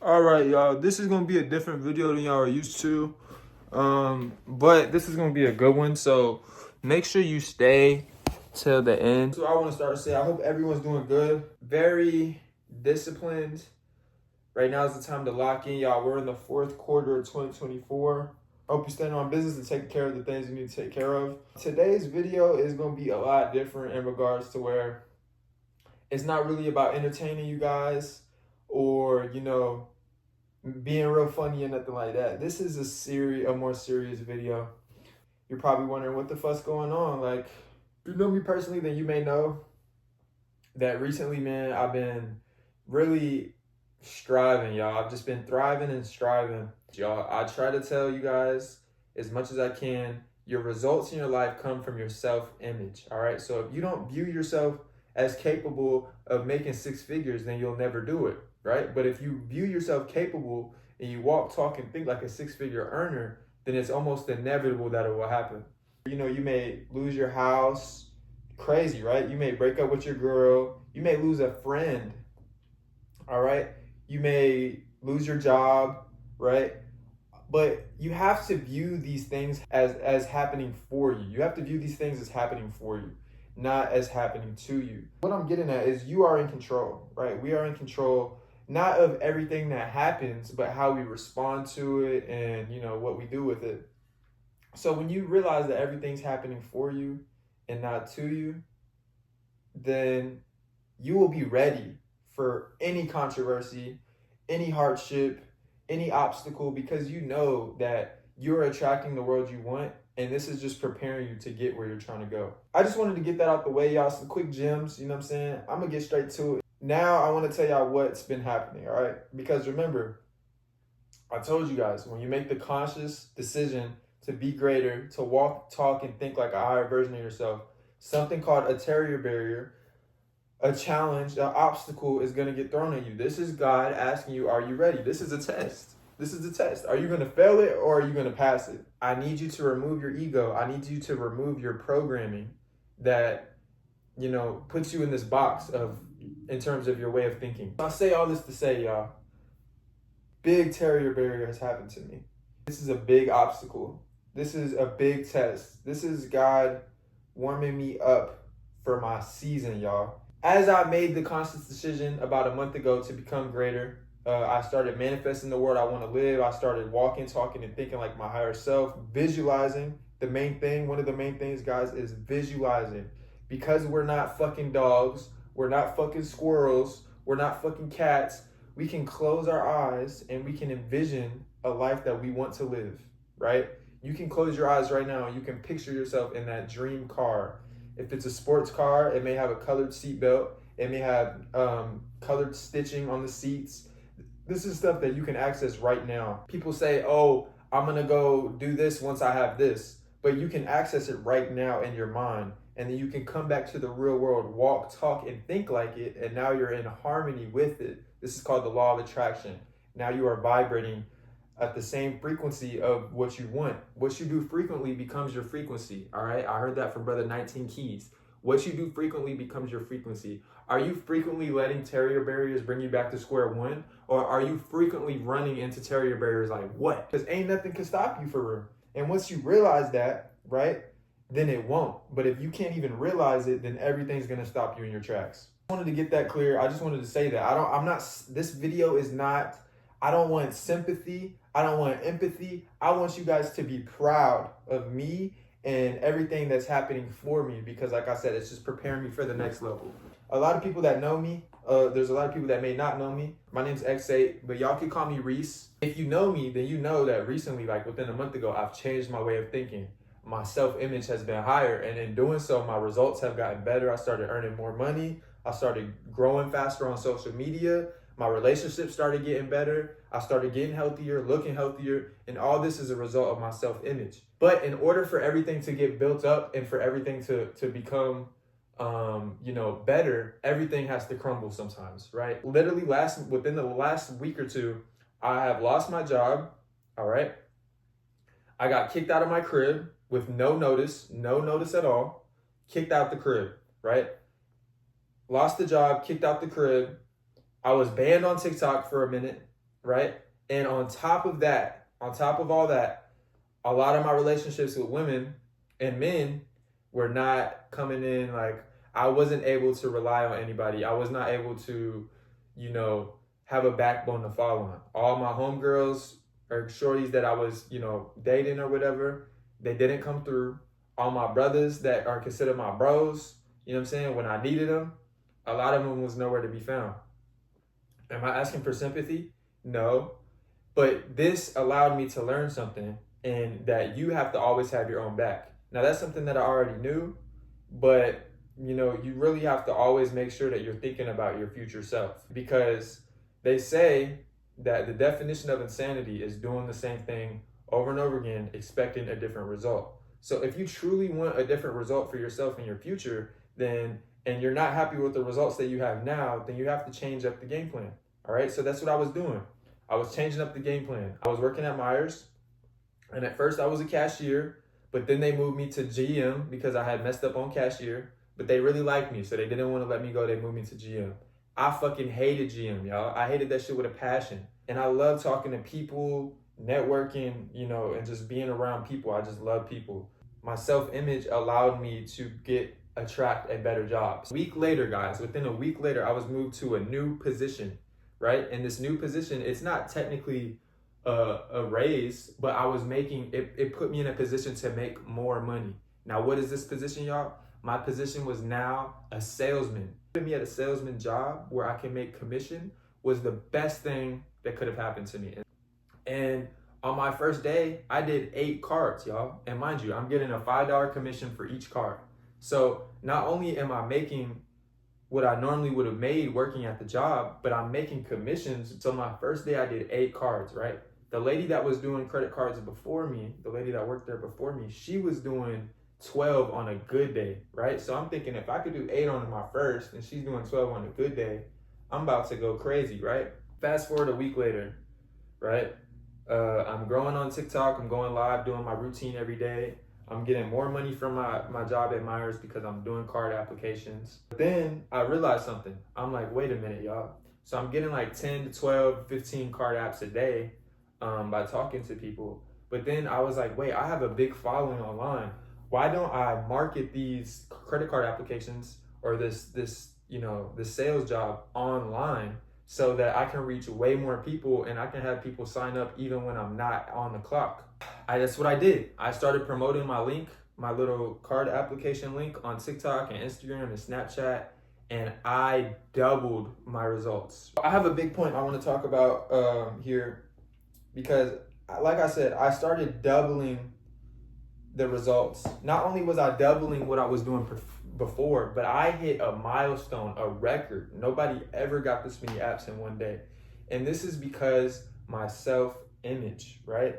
All right, y'all. This is gonna be a different video than y'all are used to, but this is gonna be a good one. So make sure you stay till the end. So I want to start to say I hope everyone's doing good, very disciplined. Right now is the time to lock in, y'all. We're in the fourth quarter of 2024. Hope you're standing on business and taking care of the things you need to take care of. Today's video is gonna be a lot different in regards to where it's not really about entertaining you guys or being real funny and nothing like that. This is a more serious video. You're probably wondering what the fuck's going on. Like, if you know me personally, then you may know that recently, man, I've been really striving, y'all. I've just been thriving and striving. Y'all, I try to tell you guys as much as I can, your results in your life come from your self-image, all right? So if you don't view yourself as capable of making six figures, then you'll never do it, right? But if you view yourself capable and you walk, talk, and think like a six-figure earner, then it's almost inevitable that it will happen. You may lose your house, crazy, right? You may break up with your girl. You may lose a friend, all right? You may lose your job, right? But you have to view these things as happening for you. You have to view these things as happening for you, not as happening to you. What I'm getting at is you are in control, right? We are in control, not of everything that happens, but how we respond to it and, what we do with it. So when you realize that everything's happening for you and not to you, then you will be ready for any controversy, any hardship, any obstacle, because you know that you're attracting the world you want, and this is just preparing you to get where you're trying to go. I just wanted to get that out the way, y'all. Some quick gems, you know what I'm saying? I'm gonna get straight to it. Now I want to tell y'all what's been happening, all right? Because remember, I told you guys, when you make the conscious decision to be greater, to walk, talk, and think like a higher version of yourself, something called a terrier barrier, a challenge, an obstacle is going to get thrown at you. This is God asking you, are you ready? This is a test. This is a test. Are you going to fail it or are you going to pass it? I need you to remove your ego. I need you to remove your programming that, puts you in this box in terms of your way of thinking. I say all this to say, y'all, big terrier barrier has happened to me. This is a big obstacle. This is a big test. This is God warming me up for my season, y'all. As I made the conscious decision about a month ago to become greater, I started manifesting the world I want to live. I started walking, talking, and thinking like my higher self, visualizing. One of the main things, guys, is visualizing. Because we're not fucking dogs, we're not fucking squirrels, we're not fucking cats, we can close our eyes and we can envision a life that we want to live, right? You can close your eyes right now and you can picture yourself in that dream car. If it's a sports car, it may have a colored seatbelt. It may have colored stitching on the seats. This is stuff that you can access right now. People say, oh, I'm going to go do this once I have this. But you can access it right now in your mind. And then you can come back to the real world, walk, talk, and think like it. And now you're in harmony with it. This is called the law of attraction. Now you are vibrating at the same frequency of what you want. What you do frequently becomes your frequency, all right? I heard that from Brother 19 Keys. What you do frequently becomes your frequency. Are you frequently letting terrier barriers bring you back to square one? Or are you frequently running into terrier barriers like what? Because ain't nothing can stop you for real. And once you realize that, right, then it won't. But if you can't even realize it, then everything's gonna stop you in your tracks. I wanted to get that clear. I just wanted to say that. This video is not, I don't want sympathy. I don't want empathy. I want you guys to be proud of me and everything that's happening for me because, like I said, it's just preparing me for the next level. A lot of people that know me, there's a lot of people that may not know me. My name's X8, but y'all can call me Reese. If you know me, then you know that recently, like within a month ago, I've changed my way of thinking. My self-image has been higher, and in doing so, my results have gotten better. I started earning more money. I started growing faster on social media. My relationships started getting better. I started getting healthier, looking healthier, and all this is a result of my self-image. But in order for everything to get built up and for everything to become, better, everything has to crumble sometimes, right? Literally within the last week or two, I have lost my job, all right? I got kicked out of my crib with no notice at all, kicked out the crib, right? Lost the job, kicked out the crib. I was banned on TikTok for a minute. right? And on top of that, on top of all that, a lot of my relationships with women and men were not coming in. Like, I wasn't able to rely on anybody. I was not able to, you know, have a backbone to fall on. All my homegirls or shorties that I was, you know, dating or whatever, they didn't come through. All my brothers that are considered my bros, you know what I'm saying, when I needed them, a lot of them was nowhere to be found. Am I asking for sympathy? No. But this allowed me to learn something, and that you have to always have your own back. Now, that's something that I already knew, but you know, you really have to always make sure that you're thinking about your future self, because they say that the definition of insanity is doing the same thing over and over again, expecting a different result. So if you truly want a different result for yourself in your future, then, and you're not happy with the results that you have now, then you have to change up the game plan. All right. So that's what I was doing. I was changing up the game plan. I was working at Myers, and at first I was a cashier, but then they moved me to GM because I had messed up on cashier, but they really liked me, so they didn't want to let me go. They moved me to GM. I fucking hated GM, y'all. I hated that shit with a passion. And I love talking to people, networking, you know, and just being around people. I just love people. My self-image allowed me to attract a better job. A week later, guys, within a week later, I was moved to a new position, right? And this new position, it's not technically a raise, but I was making, it put me in a position to make more money. Now, what is this position, y'all? My position was now a salesman. Putting me at a salesman job where I can make commission was the best thing that could have happened to me. And on my first day, I did 8 cards, y'all. And mind you, I'm getting a $5 commission for each card. So not only am I making what I normally would have made working at the job, but I'm making commissions. So my first day I did 8 cards, right? The lady that was doing credit cards before me, the lady that worked there before me, she was doing 12 on a good day, right? So I'm thinking if I could do 8 on my first and she's doing 12 on a good day, I'm about to go crazy, right? Fast forward a week later, right? I'm growing on TikTok. I'm going live, doing my routine every day. I'm getting more money from my job at Myers because I'm doing card applications. But then I realized something. I'm like, wait a minute, y'all. So I'm getting like 10 to 12, 15 card apps a day by talking to people. But then I was like, wait, I have a big following online. Why don't I market these credit card applications or this sales job online so that I can reach way more people and I can have people sign up even when I'm not on the clock? That's what I did. I started promoting my link, my little card application link on TikTok and Instagram and Snapchat, and I doubled my results. I have a big point I want to talk about here because, like I said, I started doubling the results. Not only was I doubling what I was doing before, but I hit a milestone, a record. Nobody ever got this many apps in one day. And this is because my self-image, right?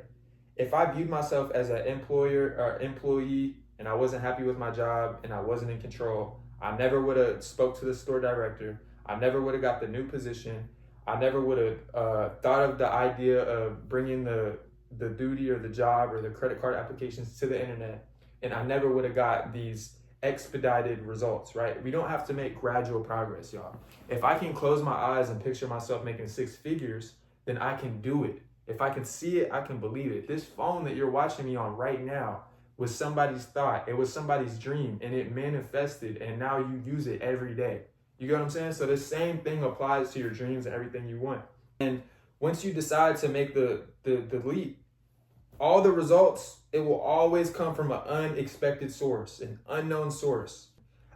If I viewed myself as an employer or employee and I wasn't happy with my job and I wasn't in control, I never would have spoke to the store director. I never would have got the new position. I never would have thought of the idea of bringing the duty or the job or the credit card applications to the internet. And I never would have got these expedited results, right? We don't have to make gradual progress, y'all. If I can close my eyes and picture myself making 6 figures, then I can do it. If I can see it, I can believe it. This phone that you're watching me on right now was somebody's thought. It was somebody's dream and it manifested and now you use it every day. You get what I'm saying? So the same thing applies to your dreams and everything you want. And once you decide to make the leap, all the results, it will always come from an unexpected source, an unknown source.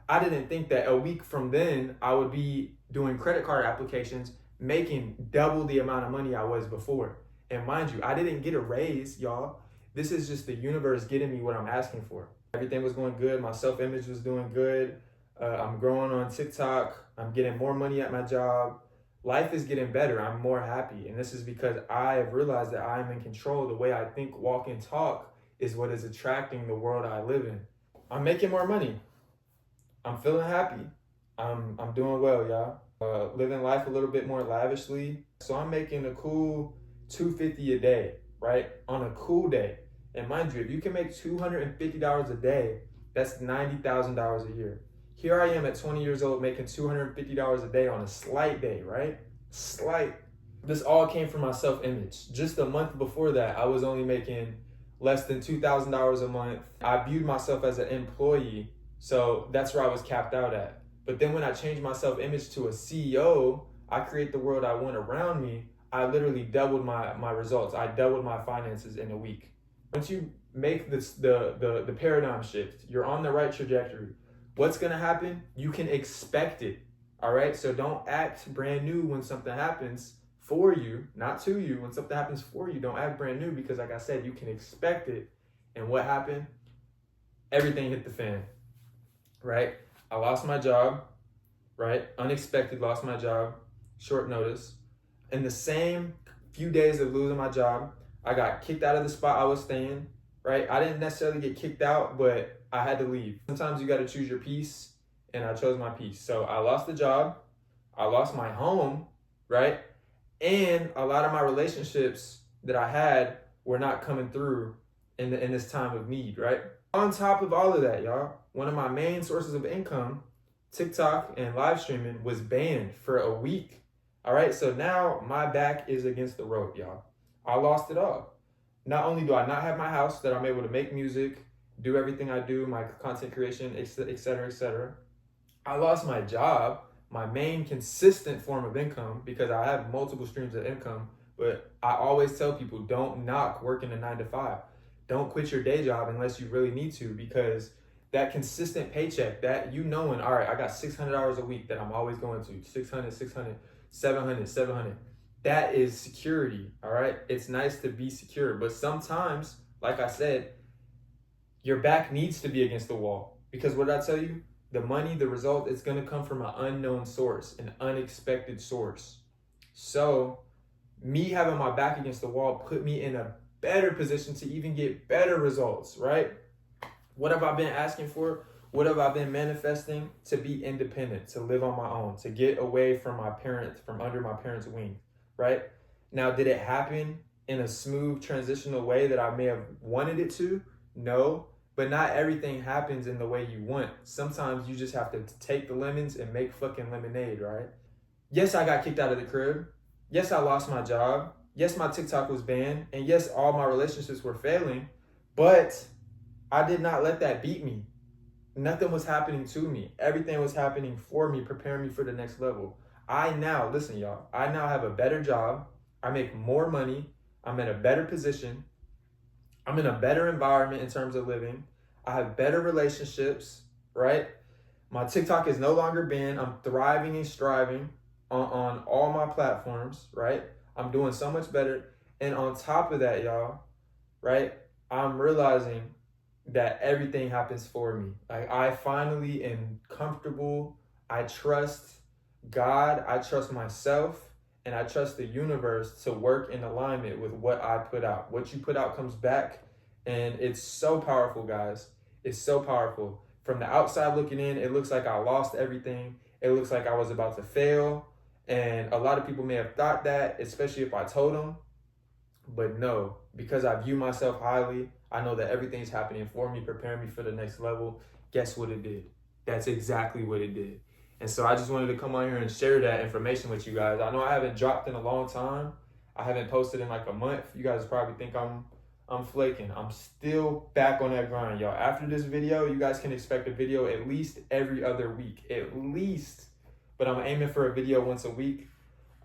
I didn't think that a week from then I would be doing credit card applications, making double the amount of money I was before. And mind you, I didn't get a raise, y'all. This is just the universe getting me what I'm asking for. Everything was going good. My self-image was doing good. I'm growing on TikTok. I'm getting more money at my job. Life is getting better. I'm more happy. And this is because I have realized that I am in control. The way I think, walk, and talk is what is attracting the world I live in. I'm making more money. I'm feeling happy. I'm doing well, y'all. Living life a little bit more lavishly. So I'm making a cool $250 a day, right? On a cool day. And mind you, if you can make $250 a day, that's $90,000 a year. Here I am at 20 years old making $250 a day on a slight day, right? Slight. This all came from my self-image. Just a month before that, I was only making less than $2,000 a month. I viewed myself as an employee, so that's where I was capped out at. But then when I changed my self-image to a CEO, I create the world I want around me, I literally doubled my results. I doubled my finances in a week. Once you make this the paradigm shift, you're on the right trajectory. What's gonna happen? You can expect it. All right. So don't act brand new when something happens for you, not to you. When something happens for you, don't act brand new, because like I said, you can expect it. And what happened? Everything hit the fan. Right? I lost my job, right? Unexpected, lost my job, short notice. In the same few days of losing my job, I got kicked out of the spot I was staying, right? I didn't necessarily get kicked out, but I had to leave. Sometimes you got to choose your peace, and I chose my peace. So I lost the job, I lost my home, right? And a lot of my relationships that I had were not coming through in this time of need, right? On top of all of that, y'all, one of my main sources of income, TikTok and live streaming, was banned for a week. All right, so now my back is against the rope, y'all. I lost it all. Not only do I not have my house that I'm able to make music, do everything I do, my content creation, et cetera, et cetera. I lost my job, my main consistent form of income, because I have multiple streams of income. But I always tell people, don't knock working a 9 to 5. Don't quit your day job unless you really need to, because that consistent paycheck, that you knowing, all right, I got $600 a week that I'm always going to, 600, 700. That is security, all right? It's nice to be secure, but sometimes, like I said, your back needs to be against the wall, because what did I tell you? The money, the result, is going to come from an unknown source, an unexpected source. So me having my back against the wall put me in a better position to even get better results, right? What have I been asking for? What have I been manifesting? To be independent, to live on my own, to get away from my parents, from under my parents' wing, right? Now, did it happen in a smooth transitional way that I may have wanted it to? No, but not everything happens in the way you want. Sometimes you just have to take the lemons and make fucking lemonade, right? Yes, I got kicked out of the crib. Yes, I lost my job. Yes, my TikTok was banned. And yes, all my relationships were failing, but I did not let that beat me. Nothing was happening to me. Everything was happening for me, preparing me for the next level. Listen, y'all, I now have a better job. I make more money. I'm in a better position. I'm in a better environment in terms of living. I have better relationships, right? My TikTok is no longer banned. I'm thriving and striving on all my platforms, right? I'm doing so much better. And on top of that, y'all, right, I'm realizing that everything happens for me. Like, I finally am comfortable. I trust God, I trust myself, and I trust the universe to work in alignment with what I put out. What you put out comes back, and it's so powerful, guys. It's so powerful. From the outside looking in, it looks like I lost everything. It looks like I was about to fail, and a lot of people may have thought that, especially if I told them. But no, because I view myself highly, I know that everything's happening for me, preparing me for the next level. Guess what it did? That's exactly what it did. And so I just wanted to come on here and share that information with you guys. I know I haven't dropped in a long time. I haven't posted in like a month. You guys probably think I'm flaking. I'm still back on that grind, y'all. After this video, you guys can expect a video at least every other week. At least. But I'm aiming for a video once a week.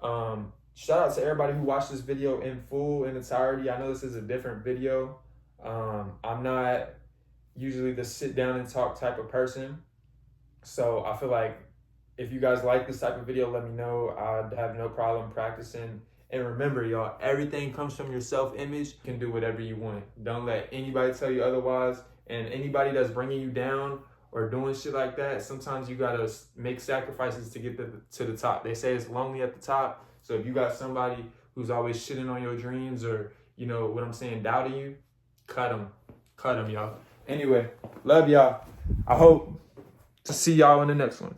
Shout out to everybody who watched this video in full, in entirety. I know this is a different video. I'm not usually the sit down and talk type of person. So I feel like if you guys like this type of video, let me know. I'd have no problem practicing. And remember, y'all, everything comes from your self-image. You can do whatever you want. Don't let anybody tell you otherwise. And anybody that's bringing you down or doing shit like that, sometimes you gotta make sacrifices to get to the top. They say it's lonely at the top. So if you got somebody who's always shitting on your dreams, or, you know what I'm saying, doubting you, cut them, y'all. Anyway, love y'all. I hope to see y'all in the next one.